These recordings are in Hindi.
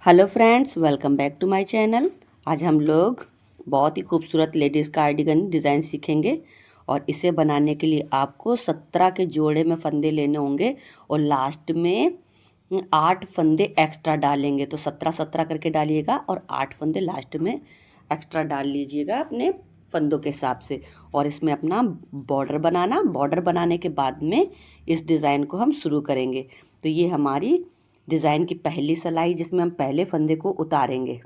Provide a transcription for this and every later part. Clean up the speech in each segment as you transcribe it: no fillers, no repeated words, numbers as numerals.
Hello friends, welcome back to my channel. आज हम लोग बहुत ही खूबसूरत लेडीज़ कार्डिगन डिज़ाइन सीखेंगे और इसे बनाने के लिए आपको 17 के जोड़े में फंदे लेने होंगे और लास्ट में 8 फंदे एक्स्ट्रा डालेंगे। तो 17-17 करके डालिएगा और 8 फंदे लास्ट में एक्स्ट्रा डाल लीजिएगा अपने फंदों के हिसाब से। और इसमें अपना बॉर्डर बनाने के बाद में इस डिज़ाइन को हम शुरू करेंगे। तो ये हमारी डिज़ाइन की पहली सिलाई, जिसमें हम पहले फंदे को उतारेंगे।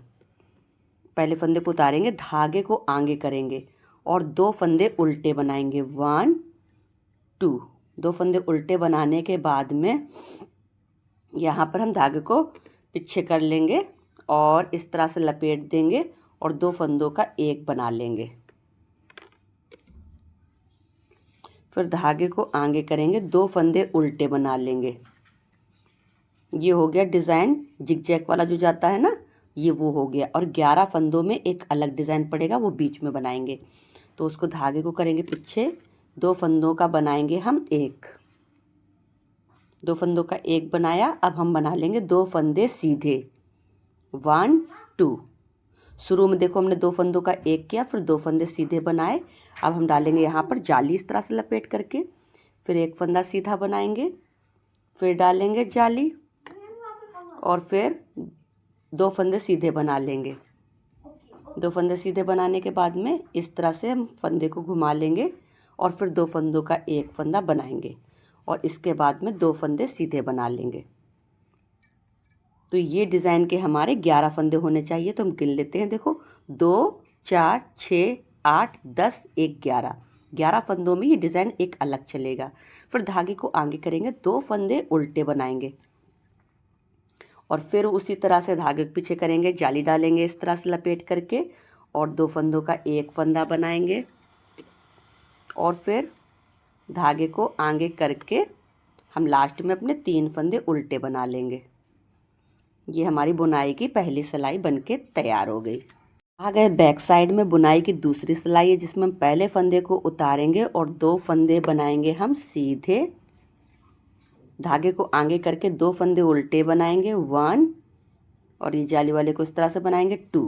धागे को आगे करेंगे और 2 फंदे उल्टे बनाएंगे। 1 2 2 फंदे उल्टे बनाने के बाद में यहाँ पर हम धागे को पीछे कर लेंगे और इस तरह से लपेट देंगे और 2 फंदों का एक बना लेंगे। फिर धागे को आगे करेंगे, 2 फंदे उल्टे बना लेंगे। ये हो गया डिज़ाइन जिगजैग वाला जो जाता है ना, ये वो हो गया। और 11 फंदों में एक अलग डिज़ाइन पड़ेगा, वो बीच में बनाएंगे। तो उसको धागे को करेंगे पीछे, 2 फंदों का बनाएंगे हम एक। 2 फंदों का एक बनाया। अब हम बना लेंगे 2 फंदे सीधे। 1 2। शुरू में देखो हमने 2 फंदों का एक किया, फिर 2 फंदे सीधे बनाए। अब हम डालेंगे यहाँ पर जाली इस तरह से लपेट करके, फिर एक फंदा सीधा बनाएंगे, फिर डालेंगे जाली और फिर 2 फंदे सीधे बना लेंगे। 2 फंदे सीधे बनाने के बाद में इस तरह से हम फंदे को घुमा लेंगे और फिर 2 फंदों का एक फंदा बनाएंगे और इसके बाद में 2 फंदे सीधे बना लेंगे। तो ये डिज़ाइन के हमारे 11 फंदे होने चाहिए। तो हम गिन लेते हैं, देखो 2 4 6 8 10 1 11। 11 फंदों में ये डिज़ाइन एक अलग चलेगा। फिर धागे को आगे करेंगे, 2 फंदे उल्टे बनाएंगे और फिर उसी तरह से धागे के पीछे करेंगे, जाली डालेंगे इस तरह से लपेट करके और 2 फंदों का एक फंदा बनाएंगे और फिर धागे को आगे करके हम लास्ट में अपने 3 फंदे उल्टे बना लेंगे। ये हमारी बुनाई की पहली सिलाई बनके तैयार हो गई। आ गए बैक साइड में बुनाई की दूसरी सिलाई है, जिसमें हम पहले फंदे को उतारेंगे और 2 फंदे बनाएंगे हम सीधे। धागे को आगे करके 2 फंदे उल्टे बनाएंगे 1 और ये जाली वाले को इस तरह से बनाएंगे 2।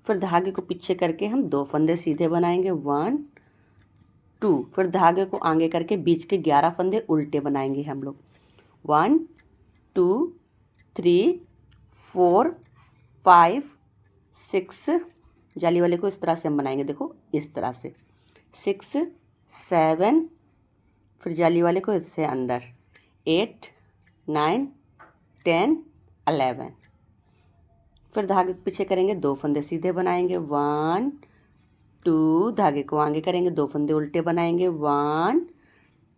फिर धागे को पीछे करके हम 2 फंदे सीधे बनाएंगे 1 2। फिर धागे को आगे करके बीच के 11 फंदे उल्टे बनाएंगे हम लोग 1 2 3 4 5 6। जाली वाले को इस तरह से हम बनाएंगे, देखो इस तरह से 6 7। फिर जाली वाले को इससे अंदर 8 9 10 11। फिर धागे के पीछे करेंगे, 2 फंदे सीधे बनाएंगे 1 2। धागे को आगे करेंगे, 2 फंदे उल्टे बनाएंगे 1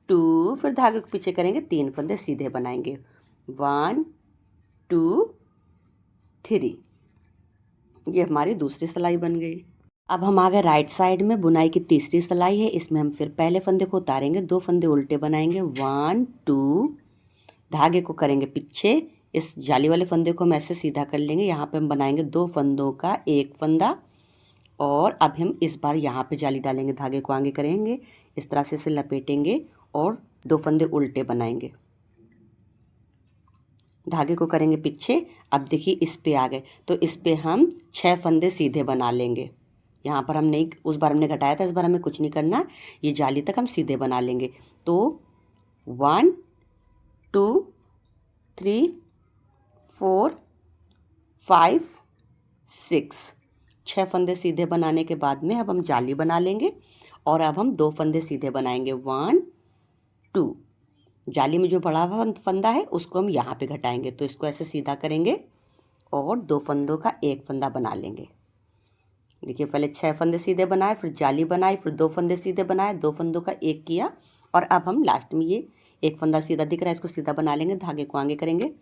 2। फिर धागे को पीछे करेंगे, 3 फंदे सीधे बनाएंगे 1 2 3। ये हमारी दूसरी सिलाई बन गई। अब हम आ गए राइट साइड में, बुनाई की तीसरी सिलाई है। इसमें हम फिर पहले फंदे को उतारेंगे, 2 फंदे उल्टे बनाएंगे 1 2। धागे को करेंगे पीछे, इस जाली वाले फंदे को हम ऐसे सीधा कर लेंगे। यहाँ पे हम बनाएंगे 2 फंदों का एक फंदा और अब हम इस बार यहाँ पे जाली डालेंगे। धागे को आगे करेंगे, इस तरह से इसे लपेटेंगे और 2 फंदे उल्टे बनाएंगे। धागे को करेंगे पीछे। अब देखिए इस पे आ गए, तो इस पे हम 6 फंदे सीधे बना लेंगे। यहाँ पर हम नहीं, उस बार हमने घटाया था, इस बार हमें कुछ नहीं करना, ये जाली तक हम सीधे बना लेंगे। तो 1 2 3 4 5 6। 6 फंदे सीधे बनाने के बाद में अब हम जाली बना लेंगे और अब हम 2 फंदे सीधे बनाएंगे 1 2। जाली में जो बड़ा फंदा है उसको हम यहाँ पे घटाएंगे, तो इसको ऐसे सीधा करेंगे और 2 फंदों का एक फंदा बना लेंगे। देखिए पहले 6 फंदे सीधे बनाए, फिर जाली बनाई, फिर 2 फंदे सीधे बनाए, 2 फंदों का एक किया और अब हम लास्ट में ये एक फंदा सीधा दिख रहा है, इसको सीधा बना लेंगे। धागे को आगे करेंगे,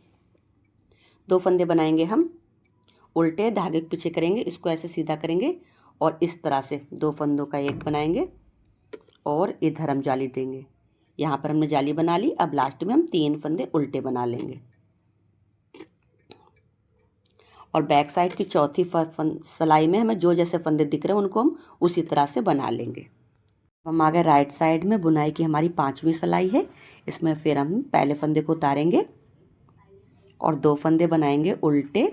2 फंदे बनाएंगे हम उल्टे, धागे के पीछे करेंगे, इसको ऐसे सीधा करेंगे और इस तरह से 2 फंदों का एक बनाएंगे और इधर हम जाली देंगे। यहाँ पर हमने जाली बना ली। अब लास्ट में हम 3 फंदे उल्टे बना लेंगे और बैक साइड की चौथी सिलाई में हमें जो जैसे फंदे दिख रहे हैं उनको हम उसी तरह से बना लेंगे। हम आ गए राइट साइड में, बुनाई की हमारी 5वीं सिलाई है। इसमें फिर हम पहले फंदे को उतारेंगे और 2 फंदे बनाएंगे उल्टे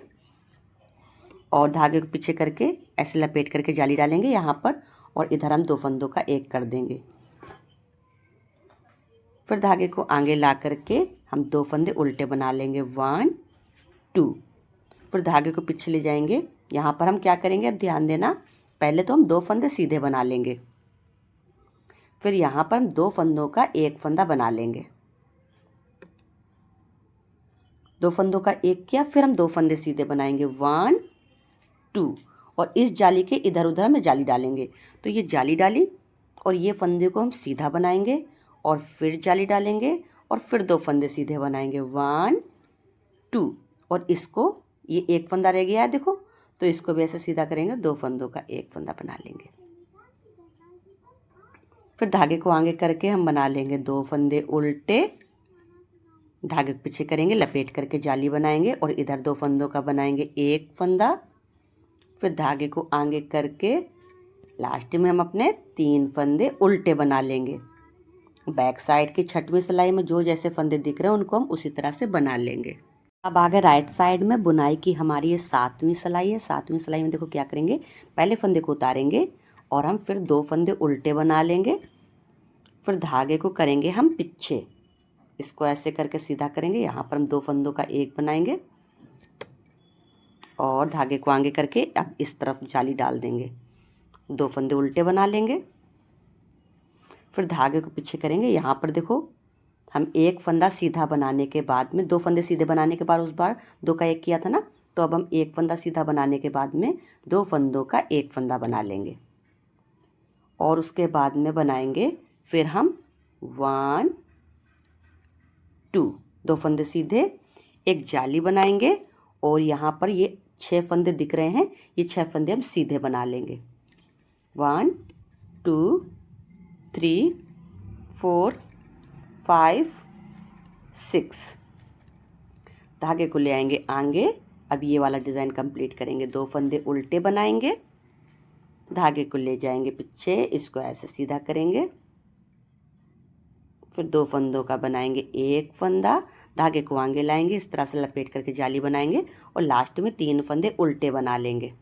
और धागे को पीछे करके ऐसे लपेट करके जाली डालेंगे यहाँ पर, और इधर हम 2 फंदों का एक कर देंगे। फिर धागे को आगे ला करके हम 2 फंदे उल्टे बना लेंगे, 1 2। फिर धागे को पीछे ले जाएंगे। यहाँ पर हम क्या करेंगे, अब ध्यान देना, पहले तो हम 2 फंदे सीधे बना लेंगे, फिर यहाँ पर हम 2 फंदों का एक फंदा बना लेंगे। 2 फंदों का एक किया, फिर हम 2 फंदे सीधे बनाएंगे, 1 2, और इस जाली के इधर उधर में जाली डालेंगे। तो ये जाली डाली और ये फंदे को हम सीधा बनाएंगे और फिर जाली डालेंगे और फिर 2 फंदे सीधे बनाएंगे, 1 2, और इसको, ये एक फंदा रह गया है देखो, तो इसको भी ऐसे सीधा करेंगे, 2 फंदों का एक फंदा बना लेंगे। फिर धागे को आगे करके हम बना लेंगे 2 फंदे उल्टे, धागे को पीछे करेंगे, लपेट करके जाली बनाएंगे और इधर 2 फंदों का बनाएंगे एक फंदा। फिर धागे को आगे करके लास्ट में हम अपने 3 फंदे उल्टे बना लेंगे। बैक साइड की 6वीं सिलाई में जो जैसे फंदे दिख रहे हैं उनको हम उसी तरह से बना लेंगे। अब आगे राइट साइड में बुनाई की हमारी ये 7वीं सिलाई है। 7वीं सिलाई में देखो क्या करेंगे, पहले फंदे को उतारेंगे और हम फिर 2 फंदे उल्टे बना लेंगे। फिर धागे को करेंगे हम पीछे, इसको ऐसे करके सीधा करेंगे, यहाँ पर हम 2 फंदों का एक बनाएंगे और धागे को आगे करके अब इस तरफ जाली डाल देंगे, 2 फंदे उल्टे बना लेंगे। फिर धागे को पीछे करेंगे, यहाँ पर देखो हम एक फंदा सीधा बनाने के बाद में 2 फंदे सीधे बनाने के बाद उस बार 2 का एक किया था ना, तो अब हम एक फंदा सीधा बनाने के बाद में 2 फंदों का एक फंदा बना लेंगे और उसके बाद में बनाएंगे फिर हम 1 2, 2 फंदे सीधे, एक जाली बनाएंगे और यहाँ पर ये 6 फंदे दिख रहे हैं, ये 6 फंदे हम सीधे बना लेंगे, 1 2 3 4 5 6। धागे को ले आएंगे आगे, अब ये वाला डिज़ाइन कंप्लीट करेंगे, 2 फंदे उल्टे बनाएंगे, धागे को ले जाएंगे पीछे, इसको ऐसे सीधा करेंगे, फिर 2 फंदों का बनाएंगे एक फंदा, धागे को आगे लाएंगे, इस तरह से लपेट करके जाली बनाएंगे और लास्ट में 3 फंदे उल्टे बना लेंगे।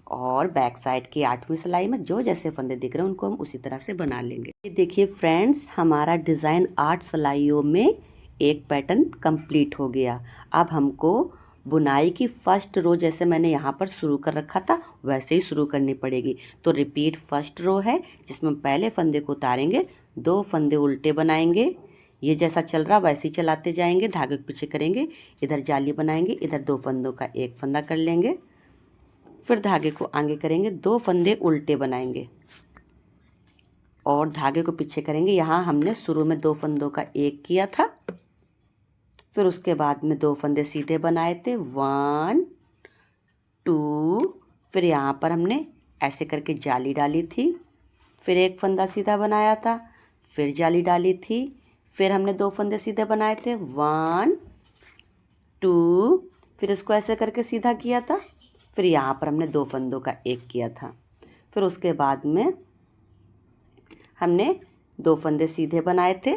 और बैक साइड की 8वीं सिलाई में जो जैसे फंदे दिख रहे हैं उनको हम उसी तरह से बना लेंगे। ये देखिए फ्रेंड्स, हमारा डिज़ाइन 8 सिलाइयों में एक पैटर्न कंप्लीट हो गया। अब हमको बुनाई की फर्स्ट रो जैसे मैंने यहाँ पर शुरू कर रखा था वैसे ही शुरू करनी पड़ेगी। तो रिपीट फर्स्ट रो है जिसमें पहले फंदे को उतारेंगे, 2 फंदे उल्टे बनाएंगे, ये जैसा चल रहा वैसे ही चलाते जाएंगे, धागे को पीछे करेंगे, इधर जाली बनाएंगे, इधर 2 फंदों का एक फंदा कर लेंगे, फिर धागे को आगे करेंगे, 2 फंदे उल्टे बनाएंगे और धागे को पीछे करेंगे। यहाँ हमने शुरू में 2 फंदों का एक किया था, फिर उसके बाद में 2 फंदे सीधे बनाए थे, 1 2, फिर यहाँ पर हमने ऐसे करके जाली डाली थी, फिर एक फंदा सीधा बनाया था, फिर जाली डाली थी, फिर हमने 2 फंदे सीधे बनाए थे, 1 2, फिर इसको ऐसे करके सीधा किया था, फिर यहाँ पर हमने 2 फंदों का एक किया था, फिर उसके बाद में हमने 2 फंदे सीधे बनाए थे।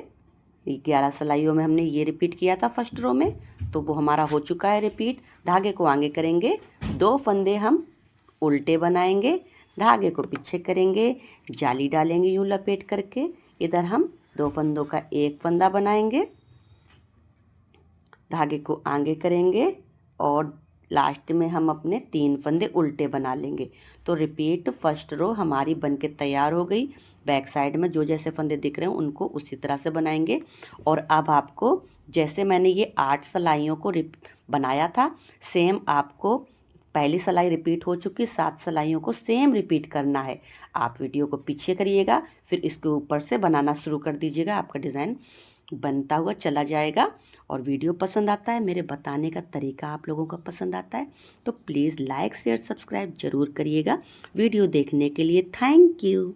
11 सिलाइयों में हमने ये रिपीट किया था फर्स्ट रो में, तो वो हमारा हो चुका है रिपीट। धागे को आगे करेंगे, 2 फंदे हम उल्टे बनाएंगे, धागे को पीछे करेंगे, जाली डालेंगे यूँ लपेट करके, इधर हम 2 फंदों का एक फंदा बनाएंगे, धागे को आगे करेंगे और लास्ट में हम अपने 3 फंदे उल्टे बना लेंगे। तो रिपीट फर्स्ट रो हमारी बनके तैयार हो गई। बैक साइड में जो जैसे फंदे दिख रहे हैं उनको उसी तरह से बनाएंगे। और अब आपको जैसे मैंने ये 8 सिलाइयों को बनाया था सेम आपको पहली सिलाई रिपीट हो चुकी, 7 सिलाइयों को सेम रिपीट करना है। आप वीडियो को पीछे करिएगा, फिर इसके ऊपर से बनाना शुरू कर दीजिएगा, आपका डिज़ाइन बनता हुआ चला जाएगा। और वीडियो पसंद आता है, मेरे बताने का तरीका आप लोगों को पसंद आता है तो प्लीज़ लाइक शेयर सब्सक्राइब ज़रूर करिएगा। वीडियो देखने के लिए थैंक यू।